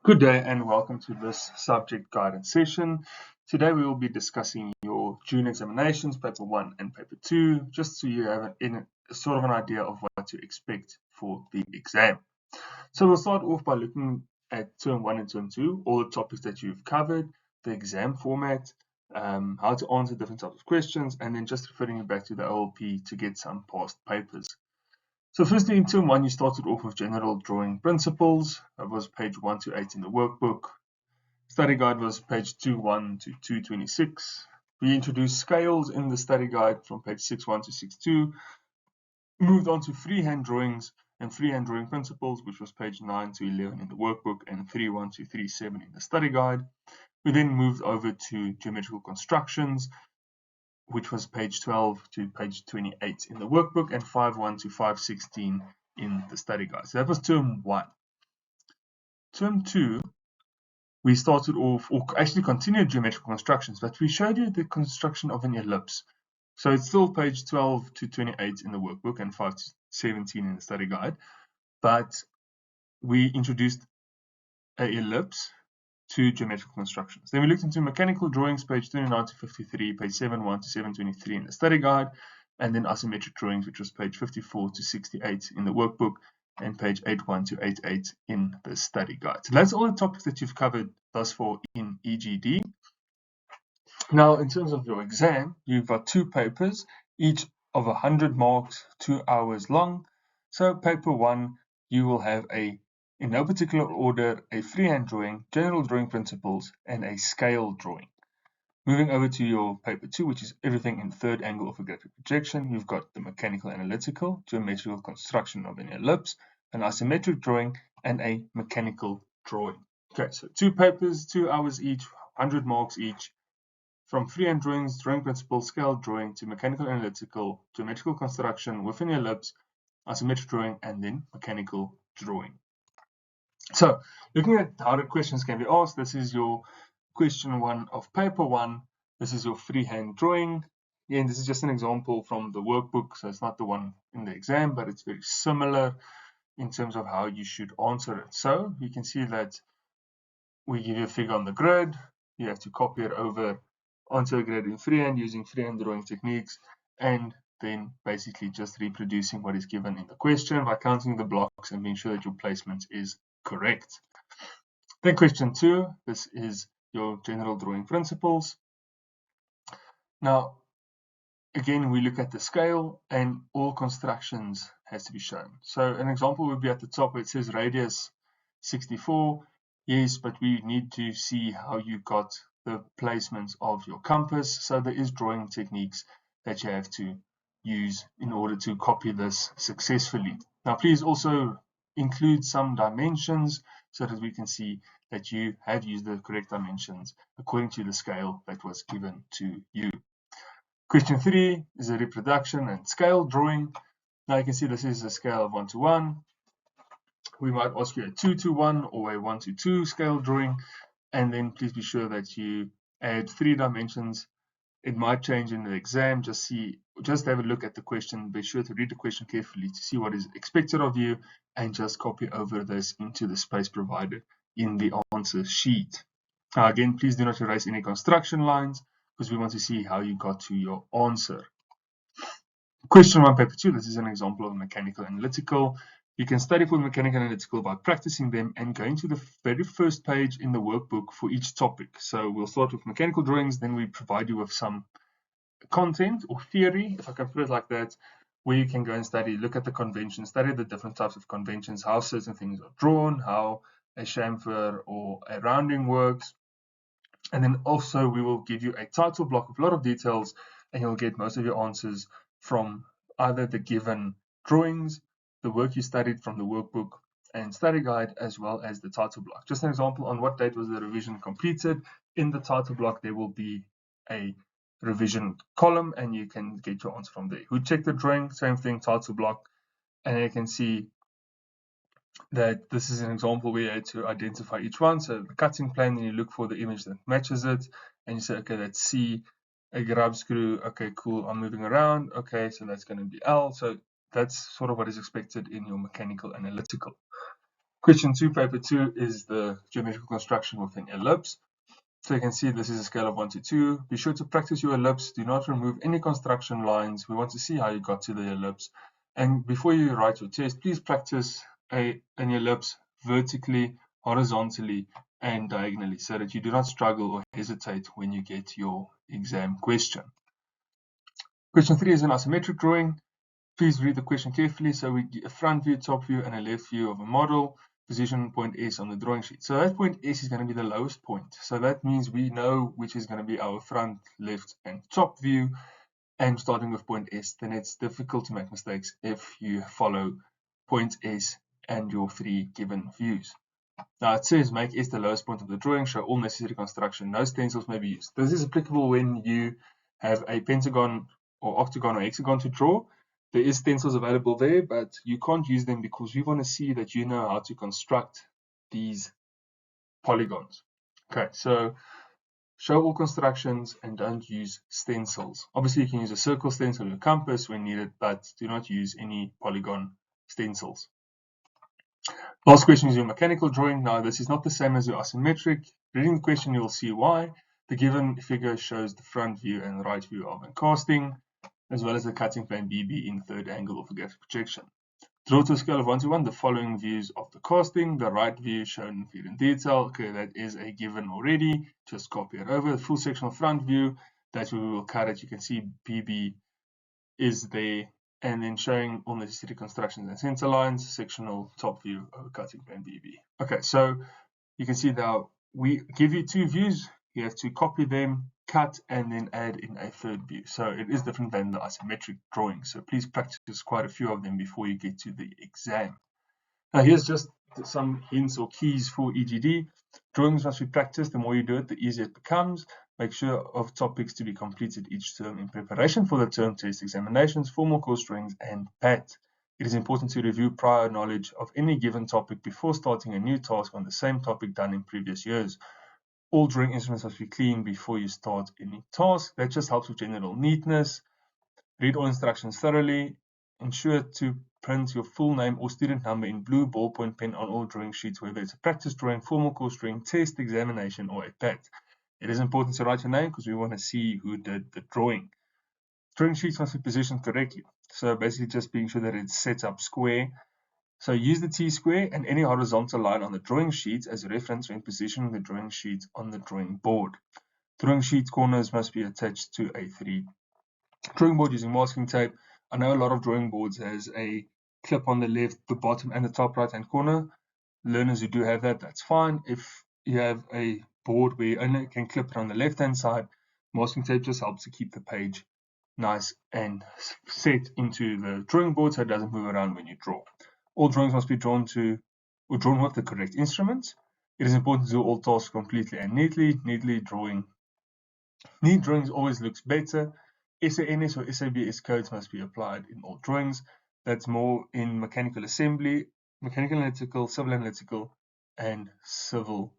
Good day and welcome to this subject guidance session. Today we will be discussing your June examinations, paper 1 and paper 2, just so you have sort of an idea of what to expect for the exam. So we'll start off by looking at term 1 and term 2, all the topics that you've covered, the exam format, how to answer different types of questions, and then just referring you back to the OLP to get some past papers. So firstly, in term 1, you started off with general drawing principles. That was page 1 to 8 in the workbook. Study guide was page 21 to 226. We introduced scales in the study guide from page 61 to 62. Moved on to freehand drawings and freehand drawing principles, which was page 9 to 11 in the workbook and 31 to 37 in the study guide. We then moved over to geometrical constructions, which was page 12 to page 28 in the workbook and 5.1 to 5.16 in the study guide. So that was term 1. Term 2, we started off, or actually continued geometrical constructions, but we showed you the construction of an ellipse. So it's still page 12 to 28 in the workbook and 5 to 17 in the study guide, but we introduced an ellipse to geometrical constructions. Then we looked into mechanical drawings, page 29 to 53, page 7.1 to 7.23 in the study guide, and then isometric drawings, which was page 54 to 68 in the workbook, and page 8.1 to 8.8 in the study guide. So that's all the topics that you've covered thus far in EGD. Now, in terms of your exam, you've got 2 papers, each of 100 marks, 2 hours long. So paper 1, you will have in no particular order, a freehand drawing, general drawing principles, and a scale drawing. Moving over to your paper 2, which is everything in third angle orthographic projection, you've got the mechanical analytical, geometrical construction of an ellipse, an isometric drawing, and a mechanical drawing. Okay, so 2 papers, 2 hours each, 100 marks each, from freehand drawings, drawing principles, scale drawing, to mechanical analytical, geometrical construction with an ellipse, isometric drawing, and then mechanical drawing. So, looking at how the questions can be asked, this is your question 1 of paper 1. This is your freehand drawing. Again, this is just an example from the workbook, so it's not the one in the exam, but it's very similar in terms of how you should answer it. So, you can see that we give you a figure on the grid. You have to copy it over onto a grid in freehand using freehand drawing techniques, and then basically just reproducing what is given in the question by counting the blocks and being sure that your placement is correct. Then question 2, this is your general drawing principles. Now, again, we look at the scale and all constructions has to be shown. So an example would be at the top where it says radius 64. Yes, but we need to see how you got the placements of your compass. So there is drawing techniques that you have to use in order to copy this successfully. Now, please also include some dimensions so that we can see that you have used the correct dimensions according to the scale that was given to you. Question 3 is a reproduction and scale drawing. Now you can see this is a scale of 1 to 1. We might ask you a 2 to 1 or a 1 to 2 scale drawing, and then please be sure that you add 3 dimensions. It might change in the exam. Just have a look at the question. Be sure to read the question carefully to see what is expected of you, and just copy over this into the space provided in the answer sheet. Now again, please do not erase any construction lines because we want to see how you got to your answer. Question 1, paper 2, this is an example of mechanical analytical. You can study for mechanical analytical by practicing them and going to the very first page in the workbook for each topic. So we'll start with mechanical drawings, then we provide you with some content or theory, if I can put it like that, where you can go and study, look at the conventions, study the different types of conventions, how certain things are drawn, how a chamfer or a rounding works. And then also we will give you a title block with a lot of details, and you'll get most of your answers from either the given drawings, the work you studied from the workbook and study guide, as well as the title block. Just an example on what date was the revision completed. In the title block, there will be a revision column, and you can get your answer from there. Who checked the drawing? Same thing, title block. And you can see that this is an example where you had to identify each one. So the cutting plane, then you look for the image that matches it, and you say, okay, that's C, a grub screw, okay, cool, I'm moving around, okay, so that's going to be L. So that's sort of what is expected in your mechanical analytical. Question 2, paper 2, is the geometrical construction with an ellipse. So you can see this is a scale of 1 to 2. Be sure to practice your ellipse. Do not remove any construction lines. We want to see how you got to the ellipse. And before you write your test, please practice an ellipse vertically, horizontally, and diagonally so that you do not struggle or hesitate when you get your exam question. Question 3 is an isometric drawing. Please read the question carefully. So we get a front view, top view, and a left view of a model. Position point S on the drawing sheet. So that point S is going to be the lowest point. So that means we know which is going to be our front, left, and top view. And starting with point S, then it's difficult to make mistakes if you follow point S and your 3 given views. Now it says make S the lowest point of the drawing, show all necessary construction, no stencils may be used. This is applicable when you have a pentagon or octagon or hexagon to draw. There is stencils available there, but you can't use them because we want to see that you know how to construct these polygons. Okay, so show all constructions and don't use stencils. Obviously, you can use a circle stencil or a compass when needed, but do not use any polygon stencils. Last question is your mechanical drawing. Now, this is not the same as your isometric. Reading the question, you'll see why. The given figure shows the front view and right view of a casting, as well as the cutting plane BB in third angle of a graphic projection. Draw to a scale of 1 to 1 the following views of the casting. The right view shown in detail. Okay, that is a given already. Just copy it over. The full sectional front view, that's where we will cut it. You can see BB is there. And then showing all necessary constructions and center lines, sectional top view of a cutting plane BB. Okay, so you can see now we give you 2 views. You have to copy them, cut, and then add in a third view. So it is different than the isometric drawing. So please practice quite a few of them before you get to the exam. Now here's just some hints or keys for EGD. Drawings must be practiced. The more you do it, the easier it becomes. Make sure of topics to be completed each term in preparation for the term test examinations, formal course drawings, and PAT. It is important to review prior knowledge of any given topic before starting a new task on the same topic done in previous years. All drawing instruments must be clean before you start any task. That just helps with general neatness. Read all instructions thoroughly. Ensure to print your full name or student number in blue ballpoint pen on all drawing sheets, whether it's a practice drawing, formal course drawing, test, examination, or a PAT. It is important to write your name because we want to see who did the drawing. Drawing sheets must be positioned correctly. So basically just being sure that it's set up square. So use the T-square and any horizontal line on the drawing sheet as a reference when positioning the drawing sheet on the drawing board. Drawing sheet corners must be attached to A3 drawing board using masking tape. I know a lot of drawing boards has a clip on the left, the bottom, and the top right-hand corner. Learners who do have that, that's fine. If you have a board where you only can clip it on the left-hand side, masking tape just helps to keep the page nice and set into the drawing board so it doesn't move around when you draw. All drawings must be drawn with the correct instruments. It is important to do all tasks completely and neatly. Neat drawings always looks better. SANS or SABS codes must be applied in all drawings. That's more in mechanical assembly, mechanical analytical, civil analytical, and civil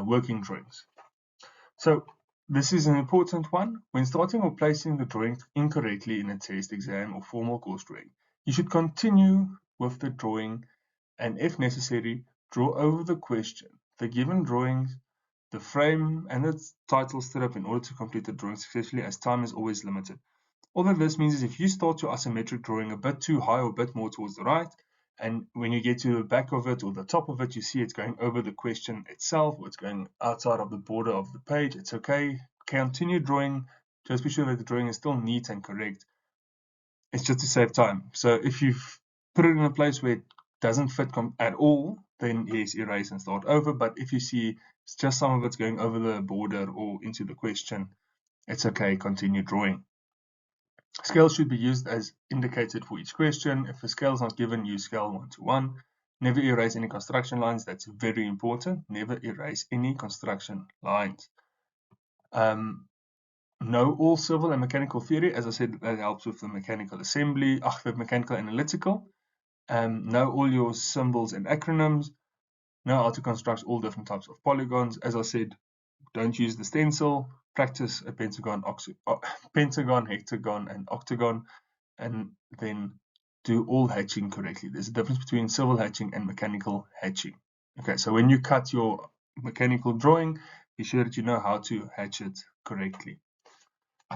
working drawings. So this is an important one. When starting or placing the drawing incorrectly in a test, exam, or formal course drawing, you should continue with the drawing and, if necessary, draw over the question, the given drawings, the frame, and the title strip in order to complete the drawing successfully, as time is always limited. All that this means is if you start your isometric drawing a bit too high or a bit more towards the right, and when you get to the back of it or the top of it, you see it's going over the question itself, or it's going outside of the border of the page, it's okay. Continue drawing. Just be sure that the drawing is still neat and correct. It's just to save time. So if you've put it in a place where it doesn't fit at all, then yes, erase and start over. But if you see it's just some of it's going over the border or into the question, it's okay, continue drawing. Scales should be used as indicated for each question. If a scale is not given, use scale 1 to 1. Never erase any construction lines. That's very important. Never erase any construction lines. Know all civil and mechanical theory. As I said, that helps with the mechanical assembly, the mechanical analytical. Know all your symbols and acronyms. Know how to construct all different types of polygons. As I said, don't use the stencil. Practice a pentagon, hexagon, and octagon, and then do all hatching correctly. There's a difference between civil hatching and mechanical hatching. Okay, so when you cut your mechanical drawing, be sure that you know how to hatch it correctly.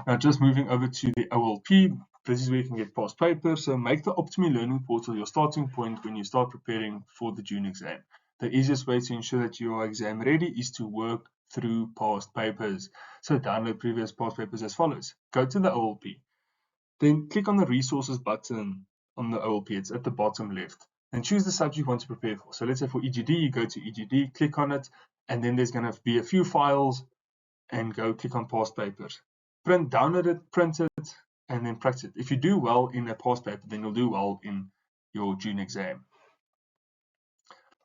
Now, just moving over to the OLP, this is where you can get past papers. So make the Optimi Learning Portal your starting point when you start preparing for the June exam. The easiest way to ensure that you are exam ready is to work through past papers. So download previous past papers as follows. Go to the OLP. Then click on the resources button on the OLP. It's at the bottom left. And choose the subject you want to prepare for. So let's say for EGD, you go to EGD, click on it, and then there's going to be a few files, and go click on past papers. Download it, print it, and then practice it. If you do well in a past paper, then you'll do well in your June exam.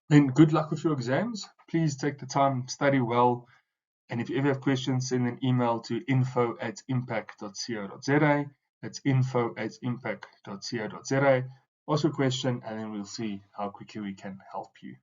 Then good luck with your exams. Please take the time, study well, and if you ever have questions, send an email to info@impact.co.za. That's info@impact.co.za. Ask a question, and then we'll see how quickly we can help you.